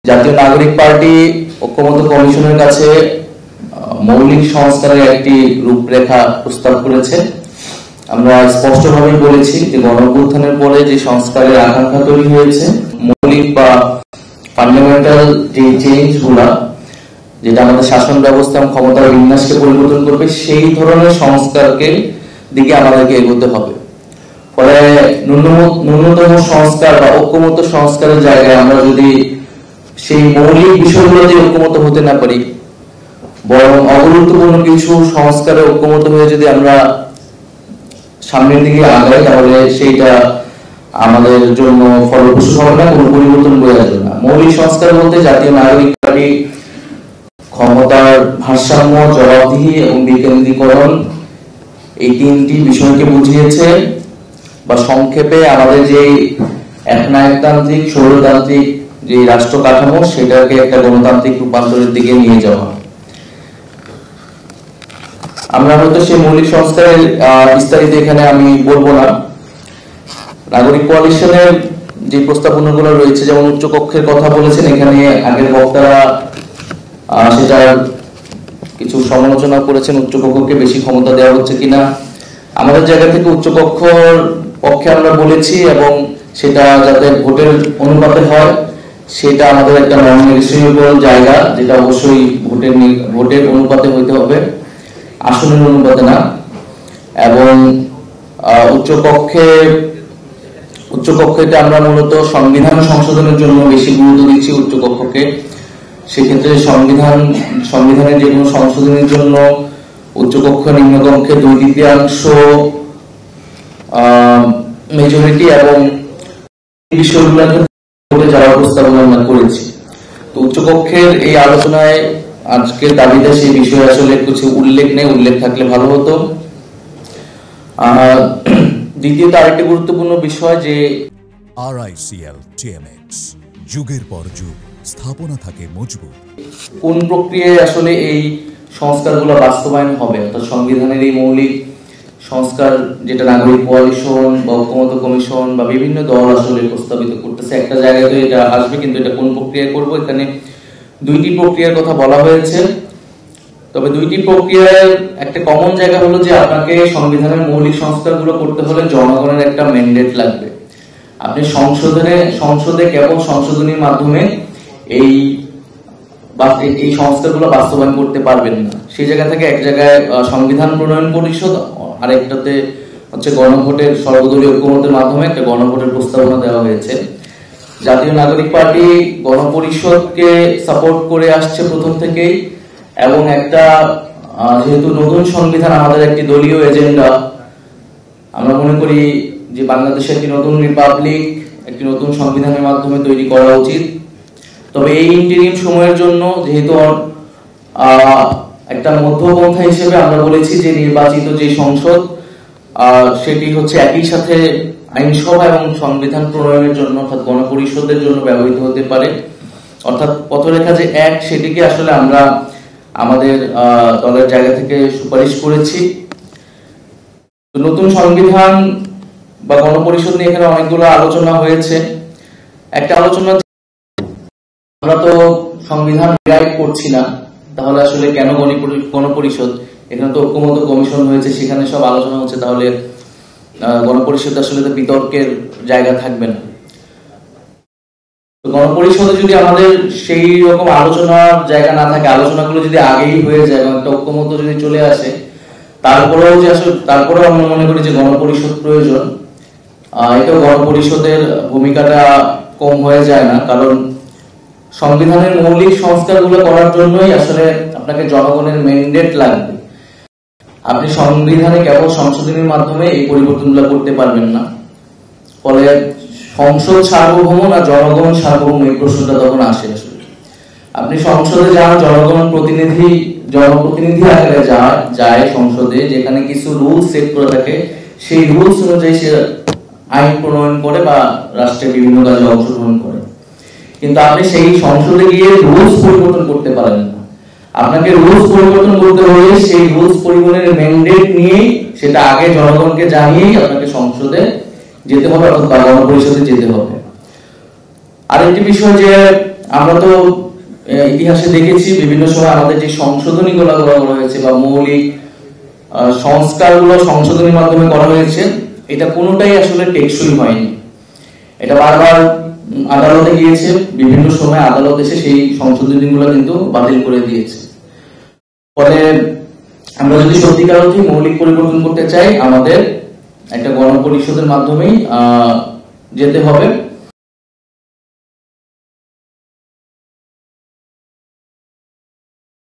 জাতীয় নাগরিক পার্টি ঐক্যমত্য কমিশনের কাছে মৌলিক সংস্কারের একটি রূপরেখা প্রস্তাব করেছে। আমরা স্পষ্টভাবে বলেছি যে গণঅভ্যুত্থানের পরে যে সংস্কারের আকাঙ্ক্ষা তৈরি হয়েছে, মৌলিক বা ফান্ডামেন্টাল যে চেঞ্জগুলা যেটা আমাদের শাসন ব্যবস্থা এবং ক্ষমতার বিন্যাসকে পরিবর্তন করবে, সেই ধরনের সংস্কারকে দিকে আমাদেরকে এগোতে হবে। ফলে ন্যূনতম সংস্কার বা ঐক্যমত্য সংস্কারের জায়গায় আমরা যদি সেই মৌলিক বিষয়গুলোতে ঐক্যমত হতে না পারি, বরং অগুরুত্বপূর্ণ কিছু সংস্কারে ঐক্যমত হয়ে যদি আমরা সামনের দিকে আগাই, তাহলে সেইটা আমাদের জন্য ফলপ্রসূ হবে না, কোনো পরিবর্তন বয়ে আসবে না। মৌলিক সংস্কার বলতে জাতীয় নাগরিক পার্টি ক্ষমতার ভারসাম্য, জবাবদিহি এবং বিকেন্দ্রীকরণ এই তিনটি বিষয়কে বুঝিয়েছে, বা সংক্ষেপে আমাদের যে একনায়কতান্ত্রিক স্বৈরতান্ত্রিক যে রাষ্ট্র কাঠামো, সেটাকে একটা গণতান্ত্রিক রূপান্তরের দিকে নিয়ে যাওয়া। আমরা হয়তো সেই মৌলিক সংস্কারের বিস্তারিত এখানে আমি বলবো না। নাগরিক কোয়ালিশনের যে প্রস্তাবনাগুলো রয়েছে, যেমন উচ্চকক্ষের কথা বলেছেন এখানে আগের বক্তারা, সেটার কিছু সমালোচনা করেছেন, উচ্চকক্ষকে বেশি ক্ষমতা দেওয়া হচ্ছে কিনা। আমাদের জায়গা থেকে উচ্চকক্ষর পক্ষে আমরা বলেছি, এবং সেটা যাতে ভোটের অনুপাতে হয়, সেটা আমাদের একটা নন নেগোশিয়েবল জায়গা, যেটা অবশ্যই ভোটের অনুপাতে হইতে হবে, আসনের অনুপাতে না। এবং উচ্চকক্ষে আমরা মূলত সংবিধান সংশোধনের জন্য বেশি গুরুত্ব দিচ্ছি উচ্চকক্ষকে। সেক্ষেত্রে সংবিধানের যে কোনো সংশোধনের জন্য উচ্চকক্ষ নিম্নকক্ষে 2/3 মেজরিটি এবং বিষয়গুলোকে যাওয়ার প্রস্তাবনা আমরা করেছি। তো উচ্চকক্ষের এই আলোচনায় আজকের দাবিতে সেই বিষয়ে আসলে কিছু উল্লেখ নেই, উল্লেখ থাকলে ভালো হতো। দ্বিতীয়ত আরেকটি গুরুত্বপূর্ণ বিষয় যে RICL TMX যুগের পর যুগ স্থাপনা থাকে মজবুত। কোন প্রক্রিয়ায় আসলে এই সংস্কারগুলো বাস্তবায়ন হবে, অর্থাৎ সংবিধানের এই মৌলিক সংস্কার যেটা নাগরিক কোয়ালিশন বা ঐক্যমত্য কমিশন বা বিভিন্ন দল আসলে প্রস্তাবিত করতেছে, একটা জায়গায় তো এটা আসবে, কিন্তু এটা কোন প্রক্রিয়ায় করব, এখানে দুইটি প্রক্রিয়ার কথা বলা হয়েছে। তবে দুইটি প্রক্রিয়ার একটা কমন জায়গা হলো যে আপনাকে সংবিধানের মৌলিক সংস্কারগুলো করতে হলে জনগণের একটা ম্যান্ডেট লাগবে। আপনি সংসদে কেবল সংশোধনীর মাধ্যমে এই সংস্কারগুলো বাস্তবায়ন করতে পারবেন না। সেই জায়গা থেকে এক জায়গায় সংবিধান প্রণয়ন পরিষদ, আরেকটাতে হচ্ছে গণভোটের সর্বদলীয় ঐক্যমতের মাধ্যমে একটা গণভোটের প্রস্তাবনা দেওয়া হয়েছে। জাতীয় নাগরিক পার্টি গণপরিষদকে সাপোর্ট করে আসছে প্রথম থেকেই, এবং একটা যেহেতু নতুন সংবিধান আমাদের একটি দলীয় এজেন্ডা, আমরা মনে করি যে বাংলাদেশে একটি নতুন রিপাবলিক একটি নতুন সংবিধানের মাধ্যমে তৈরি করা উচিত। তবে এই ইন্টারিম সময়ের জন্য যেহেতু একটা মধ্যপন্থা হিসেবে আমরা বলেছি যে নির্বাচিত যে সংসদ, সেটি হচ্ছে একই সাথে আইনসভা এবং সংবিধান প্রণয়নের জন্য অর্থাৎ গণপরিষদের জন্য ব্যবহৃত হতে পারে। অর্থাৎ পথরেখা যে এক, সেটিকে আসলে আমরা আমাদের দলের জায়গা থেকে সুপারিশ করেছি। নতুন সংবিধান বা গণপরিষদ নিয়ে এখানে অনেকগুলো আলোচনা হয়েছে। একটা আলোচনা, আমরা তো সংবিধান রিরাইট করছি না, তাহলে আসলে কেন গণপরিষদ? এখানে তো ঐক্যমত্য কমিশন হয়েছে, সেখানে সব আলোচনা হচ্ছে, তাহলে গণপরিষদ আসলে তো বিতর্কের জায়গা থাকবে না। গণপরিষদে যদি আমাদের সেই রকম আলোচনার জায়গা না থাকে, আলোচনাগুলো যদি আগেই হয়ে যায় এবং একটা ঐক্যমত্য যদি চলে আসে, তারপরেও আমরা মনে করি যে গণপরিষদ প্রয়োজন। এটাও গণপরিষদের ভূমিকাটা কম হয়ে যায় না, কারণ সংবিধানের মৌলিক সংস্কারগুলো করার জন্যই আসলে আপনাকে জনগণের ম্যান্ডেট লাগবে। আপনি সংবিধানে কেবল সংশোধনীর মাধ্যমে এই পরিবর্তনগুলো করতে পারবেন না। ফলে সংসদ সার্বভৌম না জনগণ সার্বভৌম, এই প্রশ্নটা তখন আসে। আসলে আপনি সংসদে যান, জনপ্রতিনিধি আকারে যায় সংসদে, যেখানে কিছু রুলস সেট করে থাকে, সেই রুলস অনুযায়ী সে আইন প্রণয়ন করে বা রাষ্ট্রের বিভিন্ন কাজে অংশগ্রহণ করে। কিন্তু আপনি সেই সংসদে গিয়ে রুলস পরিবর্তন করতে পারেন না। আপনাকে রুলস পরিবর্তন করতে হলে সেই রুলস পরিবর্তনের ম্যান্ডেট নিয়েই, সেটা আগে জনগণকে জানিয়েই আপনাকে সংসদে যেতে হবে, অর্থাৎ গণপরিষদে যেতে হবে। আরেকটি বিষয় যে আমরা তো ইতিহাসে দেখেছি বিভিন্ন সময় আমাদের যে সংশোধনীগুলো করা হয়েছে বা মৌলিক সংস্কারগুলো সংশোধনীর মাধ্যমে করা হয়েছে, এটা কোনোটাই আসলে টেকসই হয়নি। এটা বারবার আদালতে গিয়েছে, বিভিন্ন সময় আদালত এসে সেই সংশোধনীগুলো কিন্তু বাতিল করে দিয়েছে। ফলে আমরা যদি সত্যিকার অর্থে মৌলিক পরিবর্তন করতে চাই, আমাদের একটা গণপরিষদের মাধ্যমেই যেতে হবে।